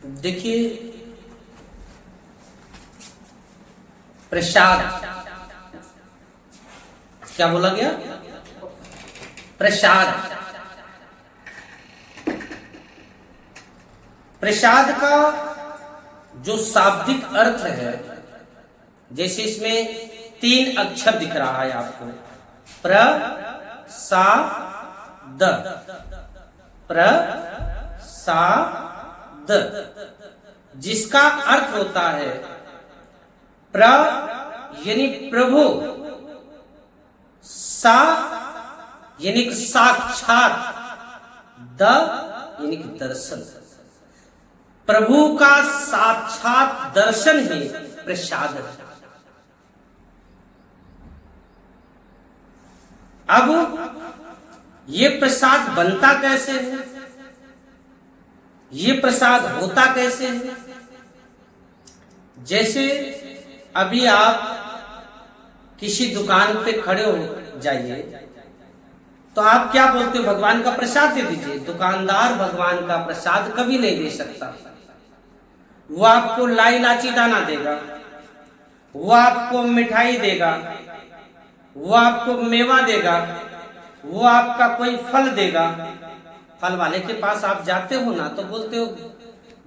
देखिए, प्रसाद क्या बोला गया? प्रसाद। प्रसाद का जो शाब्दिक अर्थ है, जैसे इसमें 3 अक्षर दिख रहा है आपको, प्रसाद, प्रसाद, जिसका अर्थ होता है प्र यानी प्रभु, सा यानी कि साक्षात, द यानी कि दर्शन। प्रभु का साक्षात दर्शन ही प्रसाद है। अब ये प्रसाद बनता कैसे है, ये प्रसाद होता कैसे है? जैसे अभी आप किसी दुकान पे खड़े हो जाइए तो आप क्या बोलते हो? भगवान का प्रसाद दे दीजिए। दुकानदार भगवान का प्रसाद कभी नहीं दे सकता। वो आपको लाई इलाची दाना देगा, वो आपको मिठाई देगा, वो आपको मेवा देगा, वो आपका कोई फल देगा। फल वाले के पास आप जाते हो ना तो बोलते हो,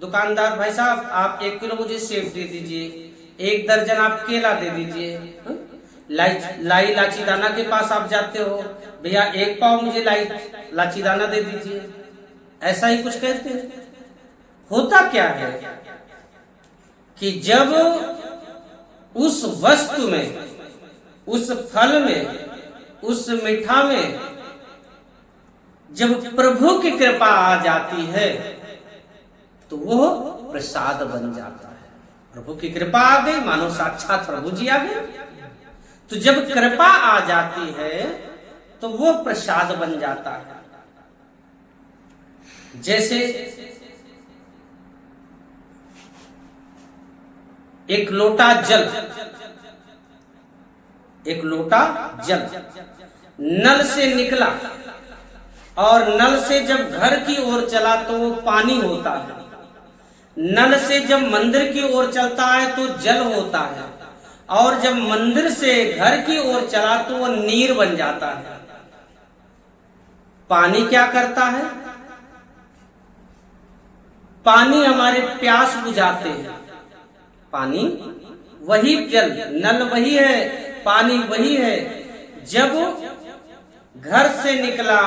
दुकानदार भाई साहब आप 1 किलो मुझे सेब दे दीजिए, 1 दर्जन आप केला दे दीजिए। लाई इलाची दाना के पास आप जाते हो, भैया 1 पाव मुझे लाई इलाची दाना दे दीजिए। ऐसा ही कुछ कहते हैं। होता क्या है कि जब उस वस्तु में, उस फल में, उस मीठा में जब प्रभु की कृपा आ जाती है तो वो प्रसाद बन जाता है। प्रभु की कृपा आ गई, मानो साक्षात प्रभु जी आ गए। तो जब कृपा आ जाती है तो वो प्रसाद बन जाता है। जैसे एक लोटा जल, एक लोटा जल नल से निकला और नल से जब घर की ओर चला तो वो पानी होता है। नल से जब मंदिर की ओर चलता है तो जल होता है, और जब मंदिर से घर की ओर चला तो वो नीर बन जाता है। पानी क्या करता है? पानी हमारे प्यास बुझाते हैं। पानी वही, जल नल वही है, पानी वही है। जब घर से निकला,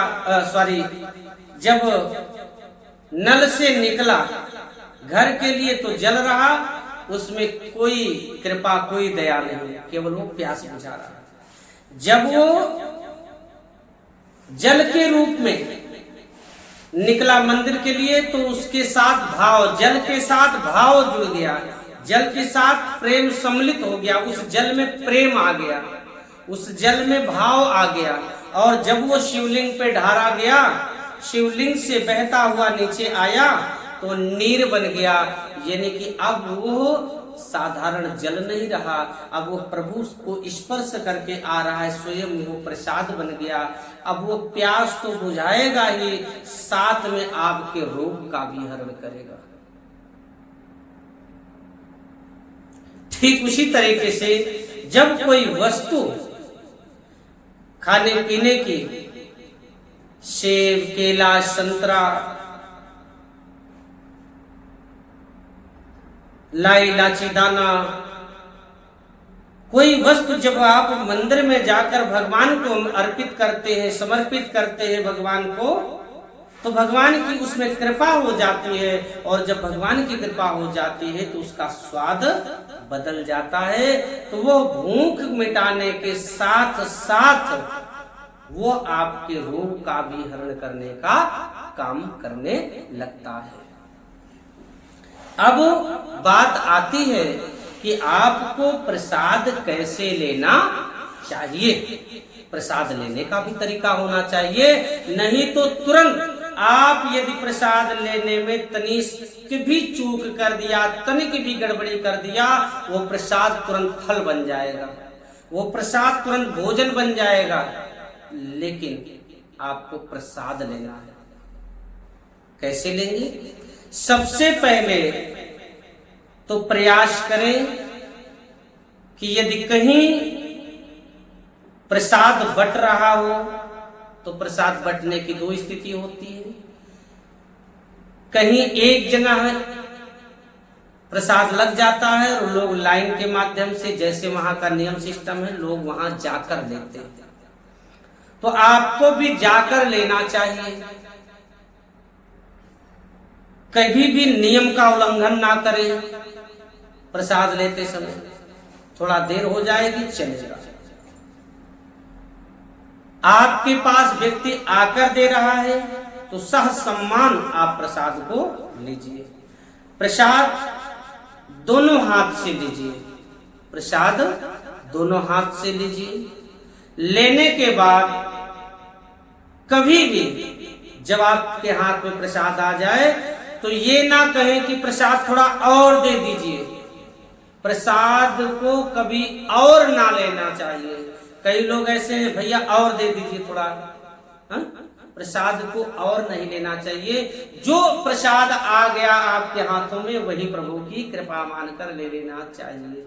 जब नल से निकला घर के लिए तो जल रहा, उसमें कोई कृपा, कोई दया नहीं, केवल वो प्यास बुझा रहा। जब वो जल के रूप में निकला मंदिर के लिए तो उसके साथ भाव, जल के साथ भाव जुड़ गया, जल के साथ प्रेम सम्मिलित हो गया, उस जल में प्रेम आ गया, उस जल में भाव आ गया। और जब वो शिवलिंग पे ढारा गया, शिवलिंग से बहता हुआ नीचे आया तो नीर बन गया। यानी कि अब वो साधारण जल नहीं रहा, अब वो प्रभु को स्पर्श करके आ रहा है, स्वयं वो प्रसाद बन गया। अब वो प्यास तो बुझाएगा ही, साथ में आपके रोग का भी हरण करेगा। ठीक उसी तरीके से जब कोई वस्तु खाने पीने की, सेब, केला, संतरा, लाई इलाची दाना, कोई वस्तु जब आप मंदिर में जाकर भगवान को अर्पित करते हैं, समर्पित करते हैं भगवान को, तो भगवान की उसमें कृपा हो जाती है। और जब भगवान की कृपा हो जाती है तो उसका स्वाद बदल जाता है। तो वो भूख मिटाने के साथ साथ वो आपके रोग का भी हरण करने का काम करने लगता है। अब बात आती है कि आपको प्रसाद कैसे लेना चाहिए। प्रसाद लेने का भी तरीका होना चाहिए, नहीं तो तुरंत आप यदि प्रसाद लेने में तनिक भी चूक कर दिया, तनिक भी गड़बड़ी कर दिया, वो प्रसाद तुरंत फल बन जाएगा, वो प्रसाद तुरंत भोजन बन जाएगा। लेकिन आपको प्रसाद लेना है, कैसे लेंगे? सबसे पहले तो प्रयास करें कि यदि कहीं प्रसाद बट रहा हो तो प्रसाद बटने की दो स्थिति होती है। कहीं एक जगह प्रसाद लग जाता है और लोग लाइन के माध्यम से, जैसे वहां का नियम सिस्टम है, लोग वहां जाकर लेते हैं। तो आपको भी जाकर लेना चाहिए। कभी भी नियम का उल्लंघन ना करें। प्रसाद लेते समय थोड़ा देर हो जाएगी, चलेगा। आपके पास व्यक्ति आकर दे रहा है तो सह सम्मान आप प्रसाद को लीजिए। प्रसाद दोनों हाथ से लीजिए। प्रसाद दोनों हाथ से लीजिए। लेने के बाद कभी भी जब आपके हाथ में प्रसाद आ जाए तो ये ना कहें कि प्रसाद थोड़ा और दे दीजिए। प्रसाद को कभी और ना लेना चाहिए। कई लोग ऐसे हैं, भैया और दे दीजिए थोड़ा। प्रसाद को और नहीं लेना चाहिए। जो प्रसाद आ गया आपके हाथों में वही प्रभु की कृपा मानकर ले लेना चाहिए।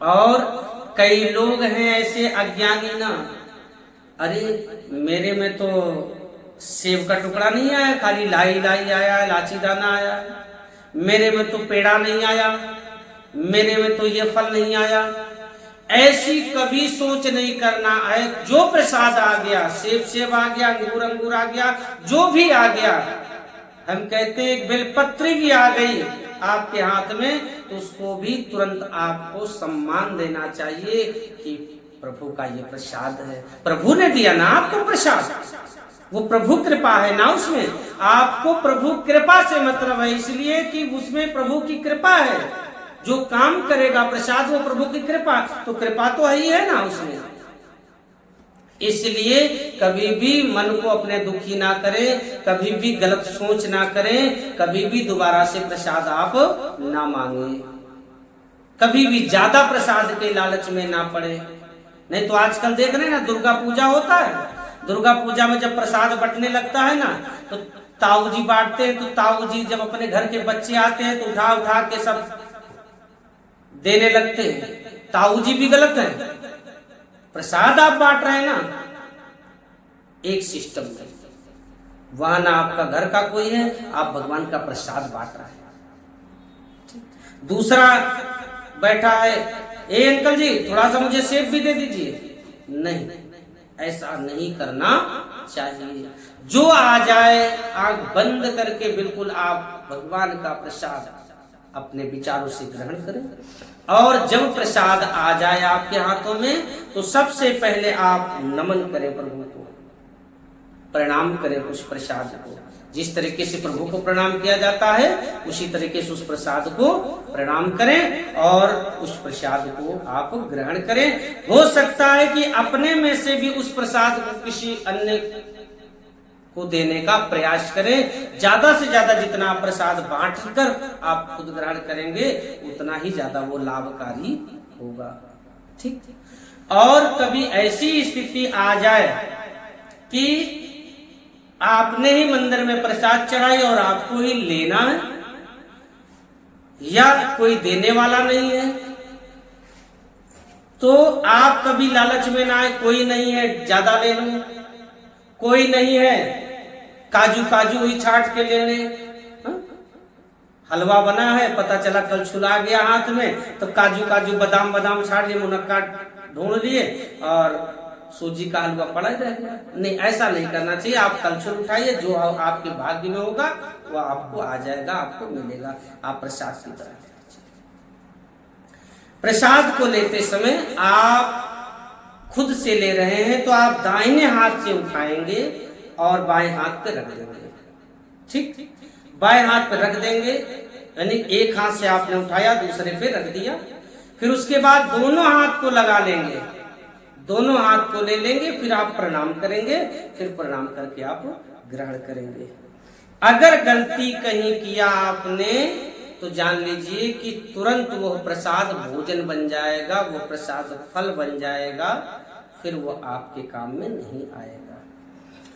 और कई लोग हैं ऐसे अज्ञानी ना, अरे मेरे में तो सेब का टुकड़ा नहीं आया, खाली लाई लाई आया, इलाची दाना आया। मेरे में तो पेड़ा नहीं आया, मेरे में तो ये फल नहीं आया। ऐसी कभी सोच नहीं करना है। जो प्रसाद आ गया, सेब सेब आ गया, अंगूर अंगूर आ गया, जो भी आ गया, हम कहते हैं एक बेलपत्री भी आ गई आपके हाथ में तो उसको भी तुरंत आपको सम्मान देना चाहिए कि प्रभु का ये प्रसाद है। प्रभु ने दिया ना आपको प्रसाद, वो प्रभु कृपा है ना उसमें। आपको प्रभु कृपा से मतलब है, इसलिए कि उसमें प्रभु की कृपा है। जो काम करेगा प्रसाद वो प्रभु की कृपा, तो कृपा तो ही है ना उसमें। इसलिए कभी भी मन को अपने दुखी ना करें, कभी भी गलत सोच ना करें, कभी भी दोबारा से प्रसाद आप ना मांगे, कभी भी ज्यादा प्रसाद के लालच में ना पड़े। नहीं तो आजकल देख रहे हैं ना, दुर्गा पूजा होता है। दुर्गा पूजा में जब प्रसाद बंटने लगता है ना तो ताऊ जी बांटते हैं। तो ताऊ जी जब अपने घर के बच्चे आते हैं तो उठा उठा के सब देने लगते हैं। ताऊ जी भी गलत है। प्रसाद आप बांट रहे हैं ना एक सिस्टम में, वहां ना आपका घर का कोई है, आप भगवान का प्रसाद बांट रहे हैं। दूसरा बैठा है, ए अंकल जी थोड़ा सा मुझे सेब भी दे दीजिए। नहीं, ऐसा नहीं करना चाहिए। जो आ जाए आंख बंद करके बिल्कुल आप भगवान का प्रसाद अपने विचारों से ग्रहण करें। और जब प्रसाद आ जाए आपके हाथों में तो सबसे पहले आप नमन करें, प्रभु को प्रणाम करें उस प्रसाद को। जिस तरीके से प्रभु को प्रणाम किया जाता है उसी तरीके से उस प्रसाद को प्रणाम करें और उस प्रसाद को आप ग्रहण करें। हो सकता है कि अपने में से भी उस प्रसाद को किसी अन्य को देने का प्रयास करें। ज्यादा से ज्यादा जितना प्रसाद बांटकर आप खुद ग्रहण करेंगे उतना ही ज्यादा वो लाभकारी होगा। ठीक। और कभी ऐसी स्थिति आ जाए कि आपने ही मंदिर में प्रसाद चढ़ाई और आपको ही लेना है या कोई देने वाला नहीं है, तो आप कभी लालच में ना आए। कोई नहीं है ज्यादा ले लो, कोई नहीं है काजू काजू ही छाट के ले ले। हलवा बना है, पता चला कल छुला गया हाथ में तो काजू काजू बादाम बादाम छाट लिए, मुनक्का ढूंढ लिए और सूजी का हलवा पड़ा रह गया। नहीं, ऐसा नहीं करना चाहिए। आप कलछुल उठाइए, जो आपके भाग्य में होगा वो आपको आ जाएगा, आपको मिलेगा। आप प्रसाद की तरह प्रसाद को लेते समय आप खुद से ले रहे हैं तो आप दाहिने हाथ से उठाएंगे और बाएं हाथ पे रख देंगे। ठीक, बाएं हाथ पे रख देंगे, यानी एक हाथ से आपने उठाया दूसरे पे रख दिया। फिर उसके बाद दोनों हाथ को लगा लेंगे, दोनों हाथ को ले लेंगे, फिर आप प्रणाम करेंगे, फिर प्रणाम करके आप ग्रहण करेंगे। अगर गलती कहीं किया आपने तो जान लीजिए कि तुरंत वो प्रसाद भोजन बन जाएगा, वो प्रसाद फल बन जाएगा, फिर वो आपके काम में नहीं आएगा।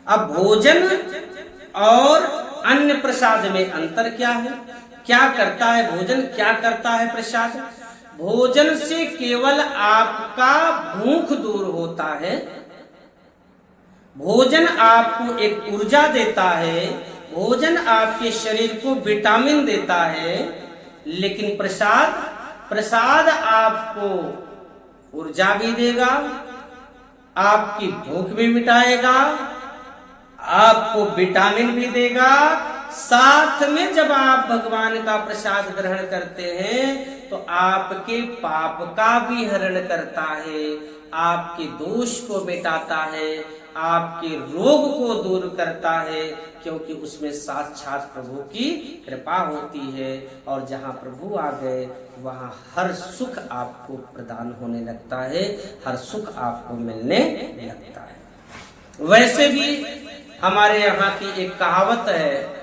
अब भोजन और अन्य प्रसाद में अंतर क्या है? क्या करता है भोजन, क्या करता है प्रसाद? भोजन से केवल आपका भूख दूर होता है, भोजन आपको एक ऊर्जा देता है, भोजन आपके शरीर को विटामिन देता है, लेकिन प्रसाद आपको ऊर्जा भी देगा, आपकी भूख भी मिटाएगा, आपको विटामिन भी देगा। साथ में जब आप भगवान का प्रसाद ग्रहण करते हैं तो आपके पाप का भी हरण करता है, आपके दोष को मिटाता है, आपके रोग को दूर करता है, क्योंकि उसमें साक्षात प्रभु की कृपा होती है। और जहाँ प्रभु आ गए वहाँ हर सुख आपको प्रदान होने लगता है, हर सुख आपको मिलने लगता है। वैसे भी हमारे यहाँ की एक कहावत है,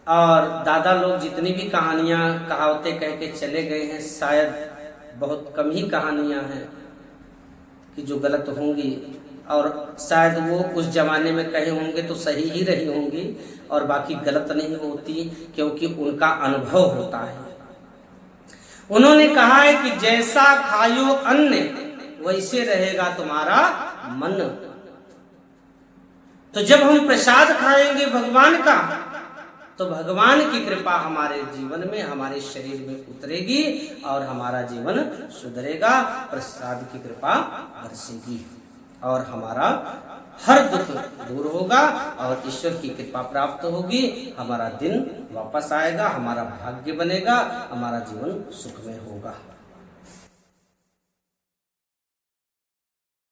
और दादा लोग जितनी भी कहानियां कहावतें कह के चले गए हैं, शायद बहुत कम ही कहानियां हैं कि जो गलत होंगी, और शायद वो उस जमाने में कहे होंगे तो सही ही रही होंगी, और बाकी गलत नहीं होती, क्योंकि उनका अनुभव होता है। उन्होंने कहा है कि जैसा खायो अन्न वैसे रहेगा तुम्हारा मन। तो जब हम प्रसाद खाएंगे भगवान का, तो भगवान की कृपा हमारे जीवन में, हमारे शरीर में उतरेगी और हमारा जीवन सुधरेगा, प्रसाद की कृपा बरसेगी और हमारा हर दुख दूर होगा और ईश्वर की कृपा प्राप्त होगी। हमारा दिन वापस आएगा, हमारा भाग्य बनेगा, हमारा जीवन सुखमय होगा।